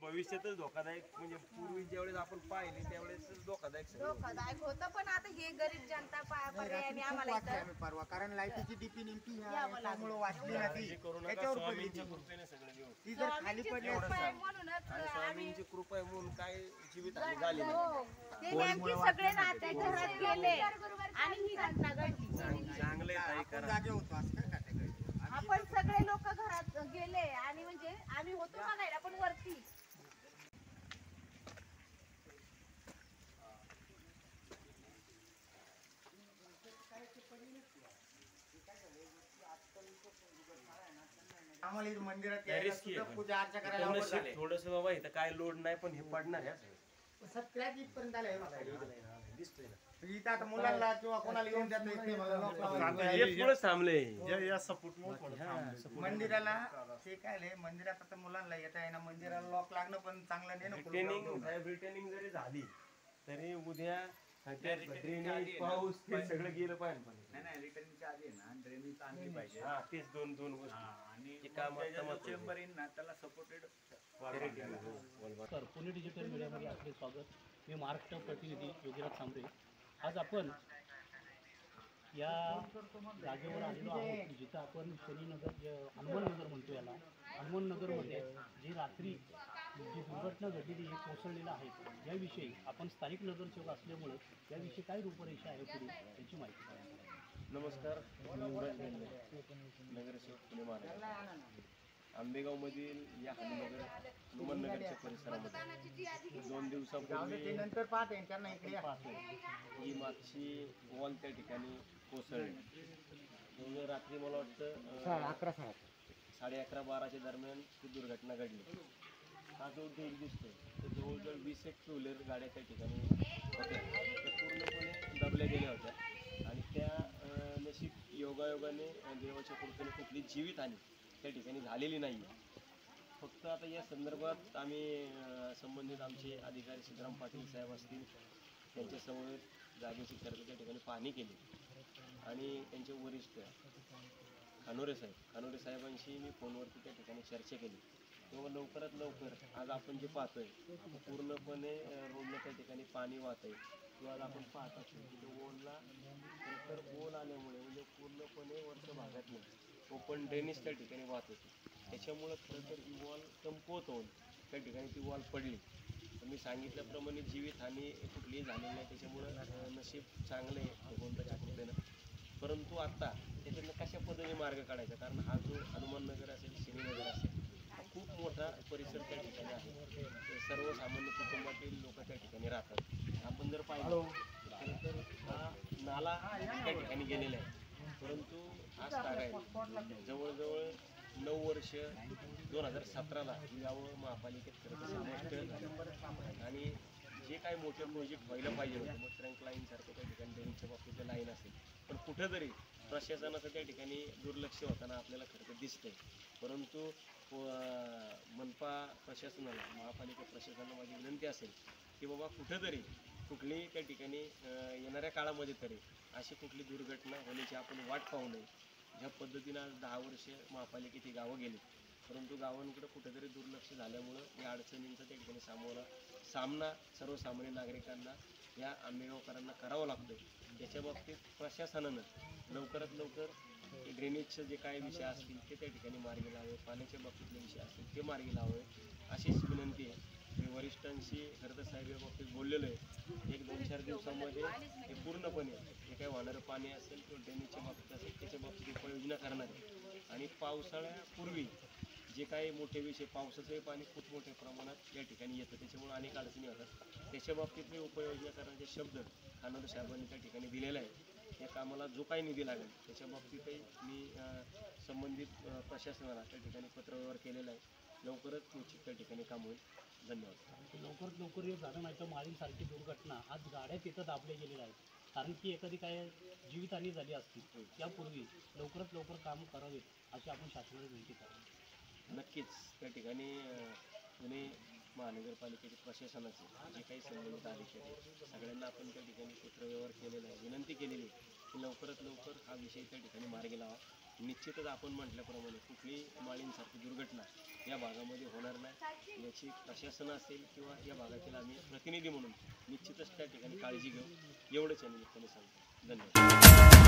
भविष्यातच धोकादायक, म्हणजे पूर्वी ज्यावेळेस आपण पाहिले त्यावेळेस धोकादायक धोकादायक होतं, पण आता हे गरीब जनता पर्यायाने आम्हाला इथं परवा कारण लाईटीची डीपी नेमकी त्यामुळे वाचली नाही. करू नका, त्याच्यावर स्वामींच्या कृपेने सगळं व्यवस्थित. ती जर खाली पडली म्हणूनच आणि स्वामींची कृपा आहे म्हणून काय जीवितहानी झाली नाही. हो, ते नेमकी सगळे नाते घरात गेले आणि ही घटना घडली. चांगले ताई करा. जागे होतो असं काय category? आपण सगळे लोक घरात गेले आणि म्हणजे आम्ही होतो बघायला पण वरती. आम्हाला इथं मंदिरात नाही, यायला risky सुद्धा आहे. पूजा अर्चा करायला अवघड झालंय. थोडस बाबा इथं काय लोड नाही, पण हे पडणार आहे असं. सगळ्यात इथपर्यंत आलंय हे बघा. दिसतोय ना. इथं आता मुलांना किंवा कोणाला येऊन देता येत नाही बघा, lock लावायला. हे पुढंच थांबले. मंदिराला ते काय आहे, मंदिरात आता मुलांना येता येईना, मंदिराला लॉक लागणं पण चांगलं नाही ना. रिटर्निंग जरी झाली तरी उद्या ड्रेनेज पाऊस ते सगळं गेलं पाहिजे. पण नाही रिटर्निंगच्या आधी आहे ना ड्रेनेज आणली पाहिजे हा तेच दोन गोष्टी. आणि जे काम चेंबर येईल ना त्याला सपोर्टेड नमस्कार, पुणे डिजिटल मीडियामध्ये आपले स्वागत. मी महाराष्ट्र प्रतिनिधी योगीराज सांबरे. आज आपण या जागेवर आलेलो आहोत जिथं आपण शनीनगर हनुमान नगर म्हणतो याला. हनुमान नगरमध्ये जी रात्री जी दुर्घटना घडलेली हे कोसळलेलं आहे याविषयी आपण स्थानिक नगरसेवक असल्यामुळे याविषयी काय रूपरेषा आहे पुढे याची माहिती द्या. नमस्कार, मी युवराज बेंडे, नगरसेवक पुणे महानगर. आंबेगावमधील या हनुमान नगरच्या परिसरामध्ये 2 दिवसापूर्वी नंतर पाहते त्यांना इकडे या. ही मागची वॉल त्या ठिकाणी कोसळली. जवळजवळ रात्री मला वाटतं 11:30-12च्या दरम्यान ही दुर्घटना घडली. हा जो ढीग दिसतोय तो जवळजवळ 20 एक टू व्हीलर गाड्या त्या ठिकाणी होत्या, त्या पूर्णपणे दबल्या गेल्या होत्या. आणि त्या नशीब योगायोगाने देवाच्या कृपेने कुठली जीवितहानी त्या ठिकाणी झालेली नाही. फक्त आता या संदर्भात आम्ही संबंधित आमचे अधिकारी सिद्धराम पाटील साहेब असतील त्यांच्यासमोर जागेची त्या ठिकाणी पाहणी केली आणि त्यांचे वरिष्ठ खानोरे साहेबांशी मी फोनवरती त्या ठिकाणी चर्चा केली. तेव्हा लवकरात लवकर आज आपण जे पाहतोय पूर्णपणे रोडला त्या ठिकाणी पाणी वाहत आहे. किंवा आज आपण पाहत असतो की ओलला खरंतर ओल आल्यामुळे म्हणजे पूर्णपणे वरच्या भागातलं ओपन ड्रेनेज त्या ठिकाणी वाहत होती. त्याच्यामुळं खरं तर ही वॉल कमकुवत होऊन त्या ठिकाणी ती वॉल पडली. तर मी सांगितल्याप्रमाणे जीवितहानी कुठलीही झालेली नाही, त्याच्यामुळं नशीब चांगलं आहे भगवंताच्या कृपेनं. परंतु आत्ता त्याच्यातनं कशा पद्धतीने मार्ग काढायचा, कारण हा जो हनुमान नगर असेल, शनीनगर असेल, हा खूप मोठा परिसर त्या ठिकाणी आहे. सर्वसामान्य कुटुंबातील लोक त्या ठिकाणी राहतात. आपण जर पाहिलं तर हा नाला त्या ठिकाणी गेलेला आहे. परंतु आज तागायत जवळजवळ 9 वर्ष 2017ला ही गावं महापालिकेत खरं समाविष्ट आणि जे काही मोठे प्रोजेक्ट व्हायला पाहिजे होते, मग ट्रंक लाईनसारखं त्या ठिकाणी ड्रेनेजच्या बाबतीत लाईन असेल, पण कुठंतरी प्रशासनाचं त्या ठिकाणी दुर्लक्ष होताना आपल्याला खरं तर दिसतंय. परंतु मनपा प्रशासनाला, महापालिका प्रशासनाला माझी विनंती असेल की बाबा कुठंतरी कुठलीही त्या ठिकाणी येणाऱ्या काळामध्ये तरी अशी कुठली दुर्घटना होण्याची आपण वाट पाहू नये. ज्या पद्धतीनं आज 10 वर्ष महापालिकेत ही गावं गेली, परंतु गावांकडे कुठेतरी दुर्लक्ष झाल्यामुळं या अडचणींचा त्या ठिकाणी सामना सर्वसामान्य नागरिकांना या आंबेगावकरांना करावा लागतो. याच्या बाबतीत प्रशासनानं लवकरात लवकर ड्रेनेजचे जे काही विषय असतील ते त्या ठिकाणी मार्गी लावावे, पाण्याच्या बाबतीतले विषय असतील ते मार्गी लावावे अशीच विनंती आहे. मी वरिष्ठांशी खरं तर साहेब या बाबतीत बोललेलो आहे. 1-2-4 दिवसामध्ये हे पूर्णपणे जे काही वाहणारं पाणी असेल किंवा ड्रेनेजच्या बाबतीत असेल त्याच्या बाबतीत उपाययोजना करणार आहे. आणि पावसाळ्यापूर्वी जे काही मोठे विषय, पावसाचंही पाणी खूप मोठ्या प्रमाणात या ठिकाणी येतं, त्याच्यामुळे अनेक अडचणी होतात. त्याच्या बाबतीतली उपाययोजना करण्याचे शब्द खानोरे साहेबांनी त्या ठिकाणी दिलेला आहे. या कामाला जो काही निधी लागेल त्याच्या बाबतीतही मी संबंधित प्रशासनाला त्या ठिकाणी पत्रव्यवहार केलेला आहे. लवकरच निश्चित त्या ठिकाणी काम होईल. धन्यवाद. लवकरात लवकर हे झालं नाही तर माळींसारखी दुर्घटना आज गाड्या तिथं दाबल्या गेलेल्या आहेत. कारण की एखादी काय जीवितहानी झाली असती त्यापूर्वी लवकरात लवकर काम करावेत अशी आपण शासनाला विनंती करावी. नक्कीच त्या ठिकाणी पुणे महानगरपालिकेचे प्रशासनाचे जे काही संबंधित अधिकारी सगळ्यांना आपण त्या ठिकाणी पत्रव्यवहार केलेला आहे, विनंती केलेली आहे की लवकरात लवकर हा विषय त्या ठिकाणी मार्गी लावा. निश्चितच आपण म्हटल्याप्रमाणे कुठलीही माळींसारखी दुर्घटना या भागामध्ये होणार नाही याची प्रशासन असेल किंवा या भागातील आम्ही प्रतिनिधी म्हणून निश्चितच त्या ठिकाणी काळजी घेऊ एवढंच या निमित्ताने सांगतो. धन्यवाद.